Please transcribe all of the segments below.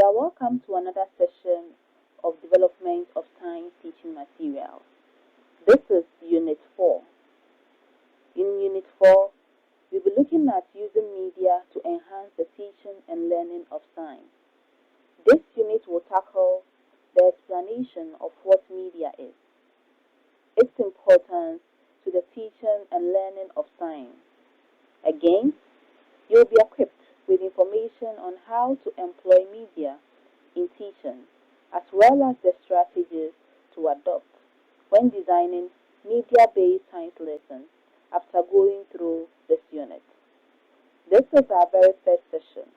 are welcome to another session of Development of Science Teaching Materials. This is Unit 4. In Unit 4, we'll be looking at using media to enhance the teaching and learning of science. This unit will tackle the explanation of what media is, its importance to the teaching and learning of science. Again, you'll be equipped with information on how to employ media in teaching, as well as the strategies to adopt when designing media-based science lessons after going through this unit. This is our very first session,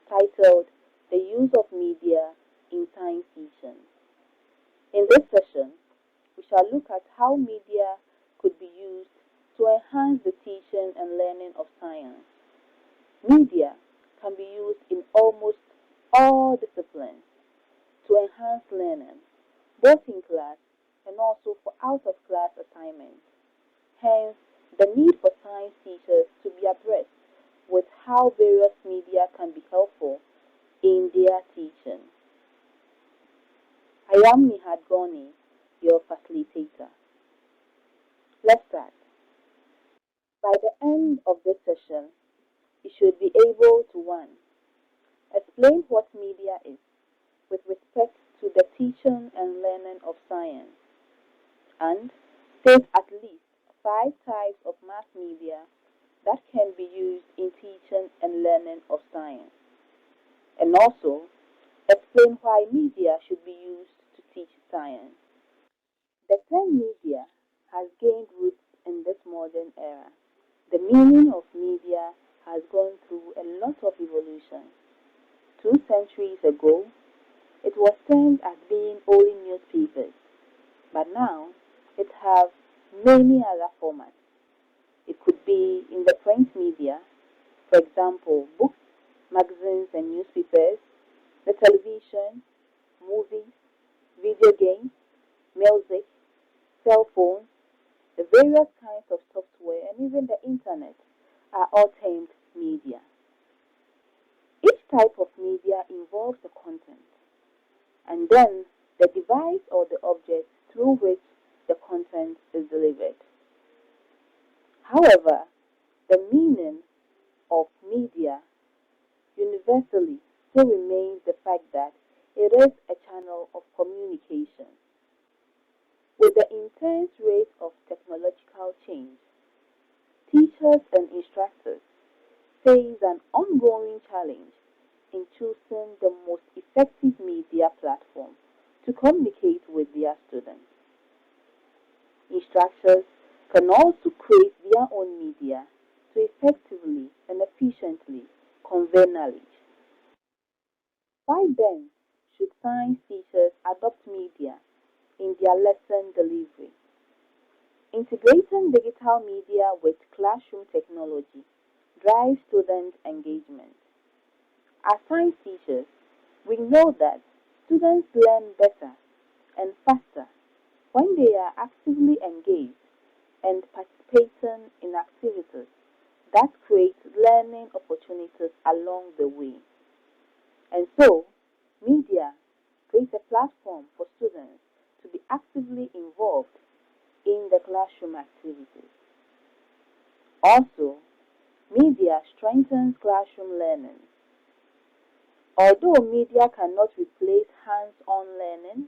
titled The Use of Media in Science Teaching. In this session, we shall look at how media could be used to enhance the teaching and learning of science. Media can be used in almost all disciplines to enhance learning, both in class and also for out-of-class assignments. Hence, the need for science teachers to be abreast with how various media can be helpful in their teaching. I am Nihad Goni, your facilitator. Let's start. By the end of this session, you should be able to 1. Explain what media is with respect to the teaching and learning of science, and state at least 5 types of mass media that can be used in teaching and learning of science. And also, explain why media should be used to teach science. The term media has gained roots in this modern era. The meaning of media has gone through a lot of evolution. 2 centuries ago, it was termed as being only newspapers, but now it has many other formats. It could be in the print media, for example, books, magazines and newspapers, the television, movies, video games, music, cell phones, the various kinds of software, and even the internet are all termed media. Each type of media involves the content, and then the device or the object through which the content is delivered. However, the meaning of media universally still remains the fact that it is a channel of communication. With the intense rate of technological change, teachers and instructors face an ongoing challenge in choosing the most effective media platform to communicate with their students. Instructors can also create their own media to effectively and efficiently convey knowledge. Why then should science teachers adopt media in their lesson delivery? Integrating digital media with classroom technology drives student engagement. As science teachers, we know that students learn better and faster when they are actively engaged and participating in activities that create learning opportunities along the way. And so, media creates a platform for students to be actively involved in the classroom activities. Also, media strengthens classroom learning. Although media cannot replace hands-on learning,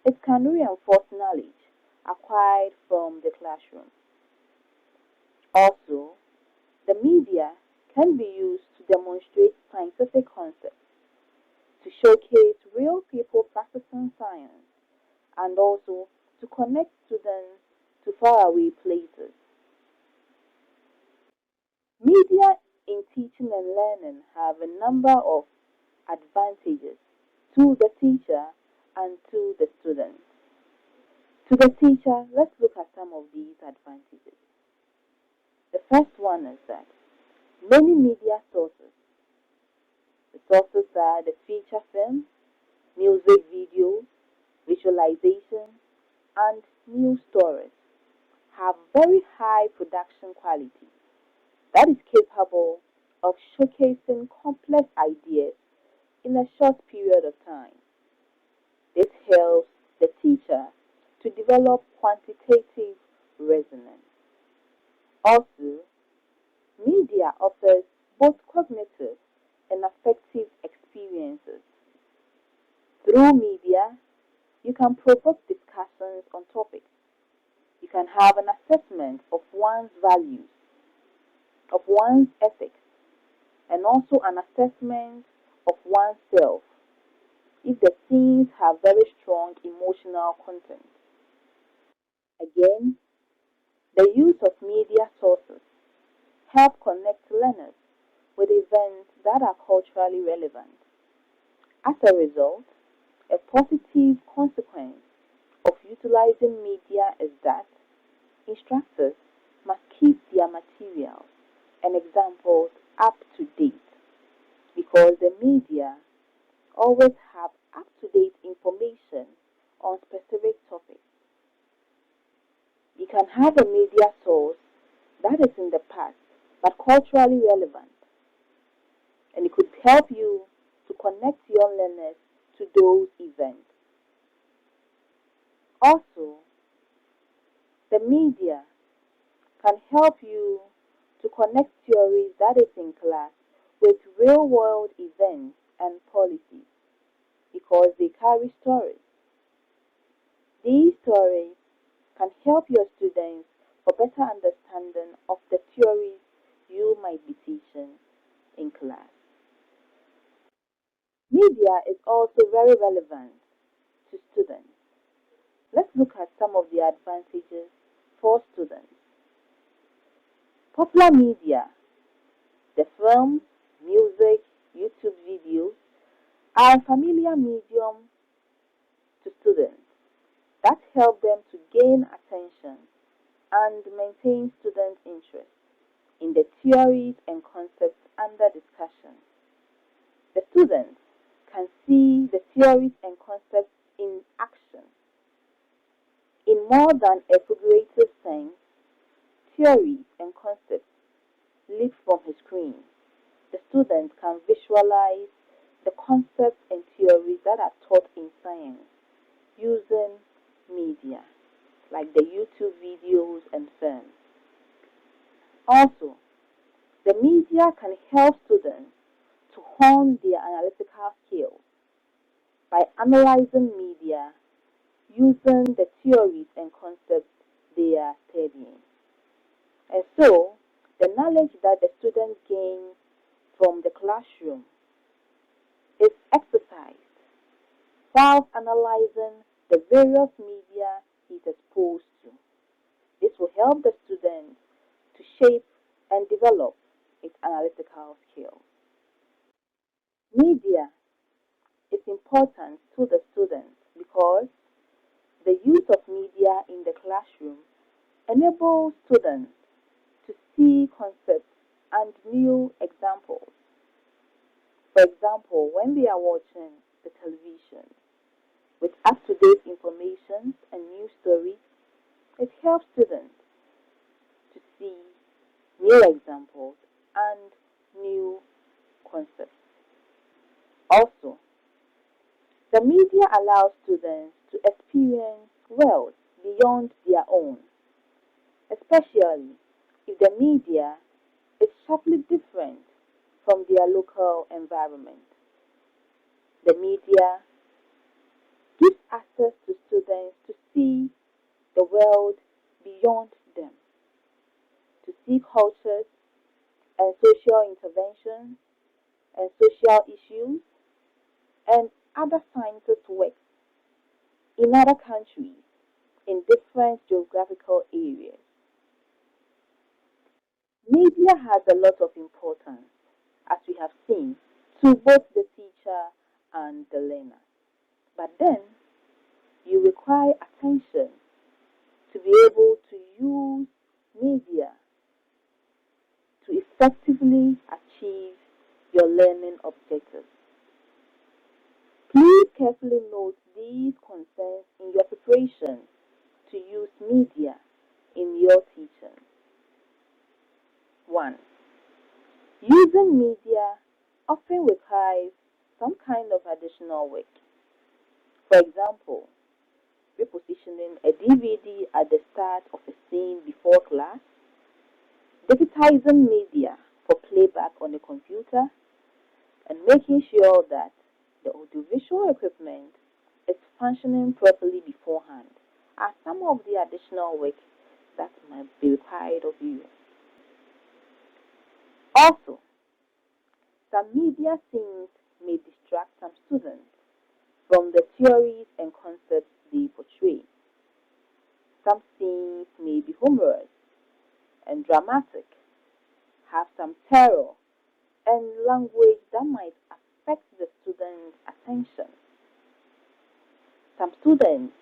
it can reinforce knowledge acquired from the classroom. Also, the media can be used to demonstrate scientific concepts, to showcase real people practicing science, and also to connect students to faraway places. Media in teaching and learning have a number of advantages to the teacher and to the student. To the teacher, let's look at some of these advantages. The first one is that many media sources, the sources are the feature film, music video, visualization, and news stories, have very high production quality that is capable of showcasing complex ideas in a short period of time. This helps the teacher to develop quantitative resonance. Also, media offers both cognitive and affective experiences. Through media, you can provoke discussions on topics. You can have an assessment of one's values, of one's ethics, and also an assessment of oneself if the scenes have very strong emotional content. Again, the use of media sources help connect learners with events that are culturally relevant. As a result, a positive consequence of utilizing media is that instructors must keep their materials and examples up to date because the media always have up-to-date information on specific topics. You can have a media source that is in the past but culturally relevant, and it could help you to connect your learners to those events. Also, the media can help you to connect theories that is in class with real-world events and policies because they carry stories. These stories can help your students for better understanding of the theories you might be teaching in class. Media is also very relevant to students. Let's look at some of the advantages for students. Popular media, the films, music, YouTube videos, are a familiar medium to students that help them to gain attention and maintain students' interest in the theories and concepts under discussion. The students can see the theories and concepts in action. In more than a figurative sense, theories and concepts leap from a screen. The student can visualize the concepts and theories that are taught in science using media, like the YouTube videos and films. Also, the media can help students to hone their analytical skills by analyzing media using the theories and concepts they are studying. And so, the knowledge that the student gains from the classroom is exercised while analyzing the various media he is exposed to. This will help the student to shape and develop its analytical skills. Media is important to the students because the use of media in the classroom enables students to see concepts and new examples. For example, when they are watching the television with up-to-date information and news stories, it helps students to see new examples and new concepts. Also, the media allows students to experience worlds beyond their own, especially if the media is sharply different from their local environment. The media gives access to students to see the world beyond them, to see cultures and social interventions and social issues and other scientists' work in other countries in different geographical areas. Media has a lot of importance, as we have seen, to both the teacher and the learner. But then, you require attention to be able to use media to effectively achieve your learning objectives. Please carefully note these concerns in your preparation to use media in your teaching. 1. Using media often requires some kind of additional work. For example, repositioning a DVD at the start of a scene before class, digitizing media for playback on a computer, and making sure that the audiovisual equipment is functioning properly beforehand are some of the additional work that might be required of you. Also, some media scenes may distract some students from the theories and concepts they portray. Some scenes may be humorous and dramatic, have some terror and language that might affect the student's attention. Some students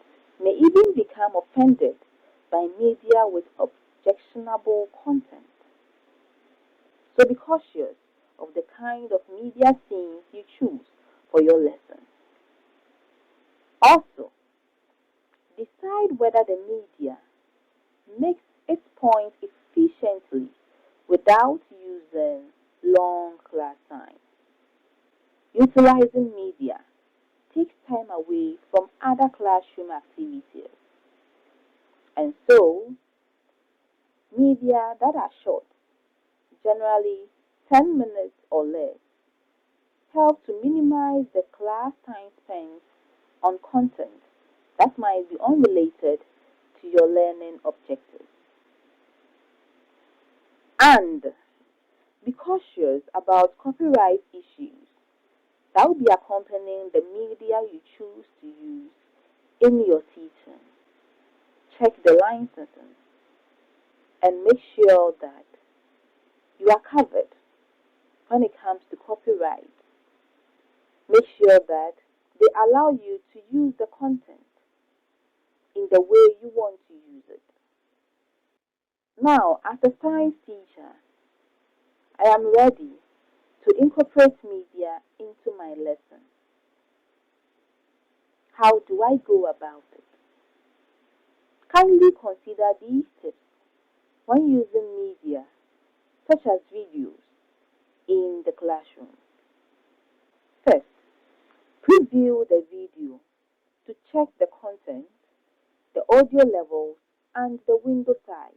may even become offended by media with objectionable content. So be cautious of the kind of media scenes you choose for your lesson. Also, decide whether the media makes its point efficiently without using long class time. Utilizing media takes time away from other classroom activities. And so, media that are short, generally 10 minutes or less, help to minimize the class time spent on content that might be unrelated to your learning objectives. And be cautious about copyright issues that will be accompanying the media you choose to use in your teaching. Check the licensing and make sure that you are covered when it comes to copyright. Make sure that they allow you to use the content in the way you want to use it. Now, as a science teacher, I am ready to incorporate media into my lesson. How do I go about it? Kindly consider these tips when using media, such as videos, in the classroom. First, preview the video to check the content, the audio levels, and the window size.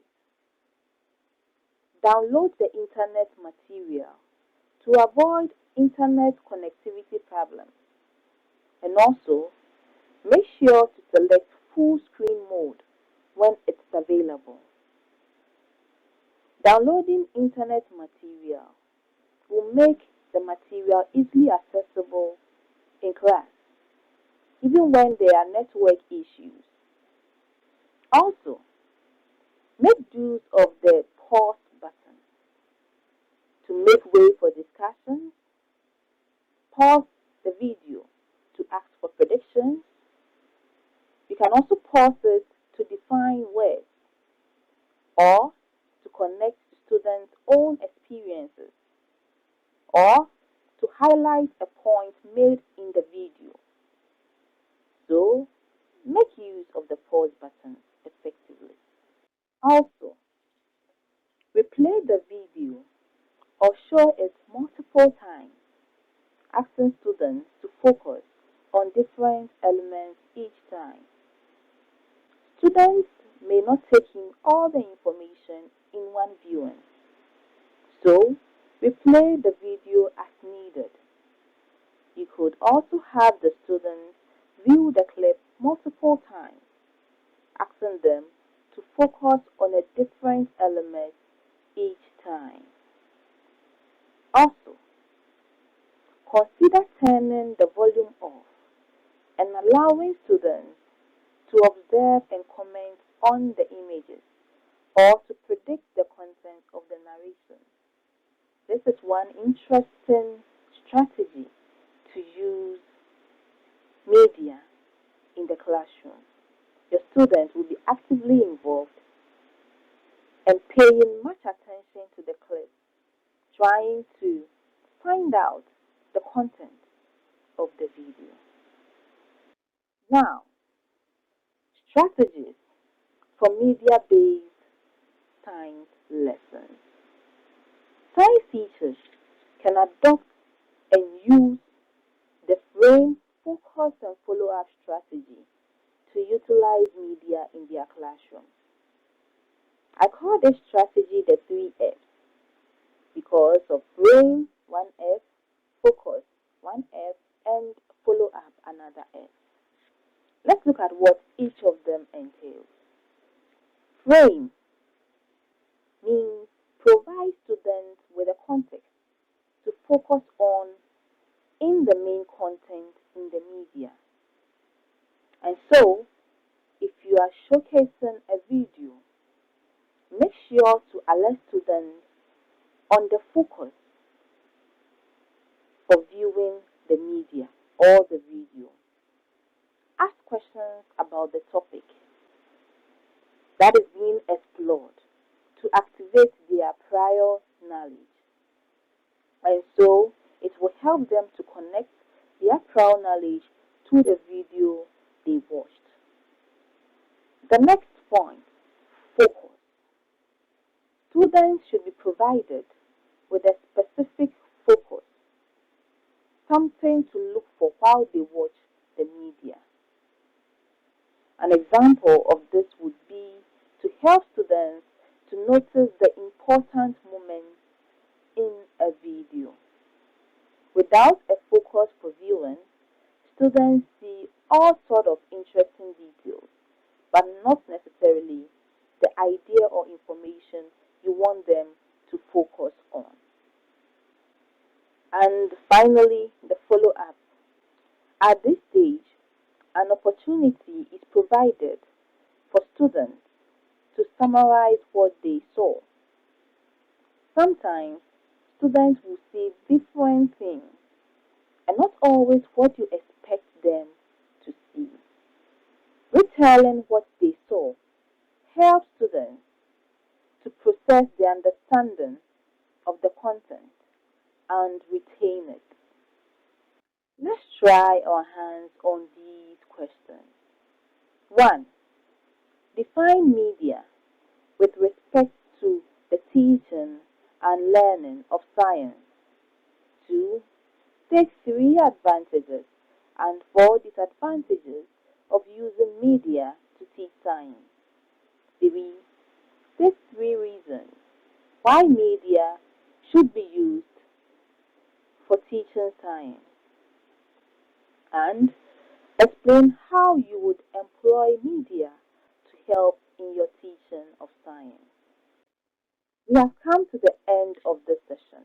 Download the internet material to avoid internet connectivity problems. And also, make sure to select full screen mode when it's available. Downloading internet material will make the material easily accessible in class, even when there are network issues. Also, make use of the pause button to make way for discussion. Pause the video to ask for predictions. You can also pause it to define words or to connect to students' own experiences or to highlight a point made in the video. So, make use of the pause button effectively. Also, replay the video or show it multiple times, asking students to focus on different elements each time. Students may not take in all the information in one viewing, so replay the video as needed. You could also have the students view the clip multiple times, asking them to focus on a different element each time. Also, consider turning the volume off and allowing students to observe and comment on the images or to predict the content of the narration. This is one interesting strategy to use media in the classroom. Your students will be actively involved and paying much attention to the clip, trying to find out the content of the video. Now, strategies for media-based science lessons. Science teachers can adopt and use the frame, focus, and follow-up strategy to utilize media in their classroom. I call this strategy the 3F because of frame, 1F, focus, 1F, and follow-up, another F. Let's look at what each of them entails. Frame means provide students with a context to focus on in the main content in the media. And so, if you are showcasing a video, make sure to alert students on the focus for viewing the media or the video. Ask questions about the topic that is being explored to activate their prior knowledge. And so, it will help them to connect their prior knowledge to the video they watched. The next point, focus. Students should be provided with a specific focus, something to look for while they watch the media. An example of this would be to help students to notice the important moments in a video. Without a focus for viewing, students see all sorts of interesting details, but not necessarily the idea or information you want them to focus on. And finally, the follow-up. At this stage, an opportunity is provided for students to summarize what they saw. Sometimes, students will see different things and not always what you expect them to see. Retelling what they saw helps students to process their understanding of the content and retain it. Let's try our hands on these questions. 1. Define media with respect to the teaching and learning of science. 2. Take 3 advantages and 4 disadvantages of using media to teach science. 3. Take 3 reasons why media should be used for teaching science. And explain how you would employ media to help in your teaching of science. We have come to the end of this session.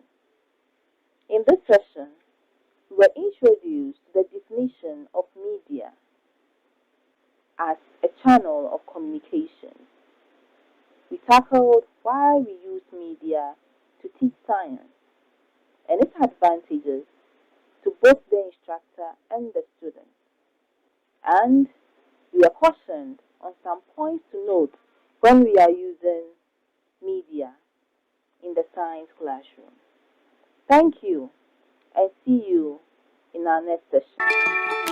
In this session, we were introduced to the definition of media as a channel of communication. We tackled why we use media to teach science and its advantages to both the instructor and the student. And we are cautioned on some points to note when we are using media in the science classroom. Thank you, and see you in our next session.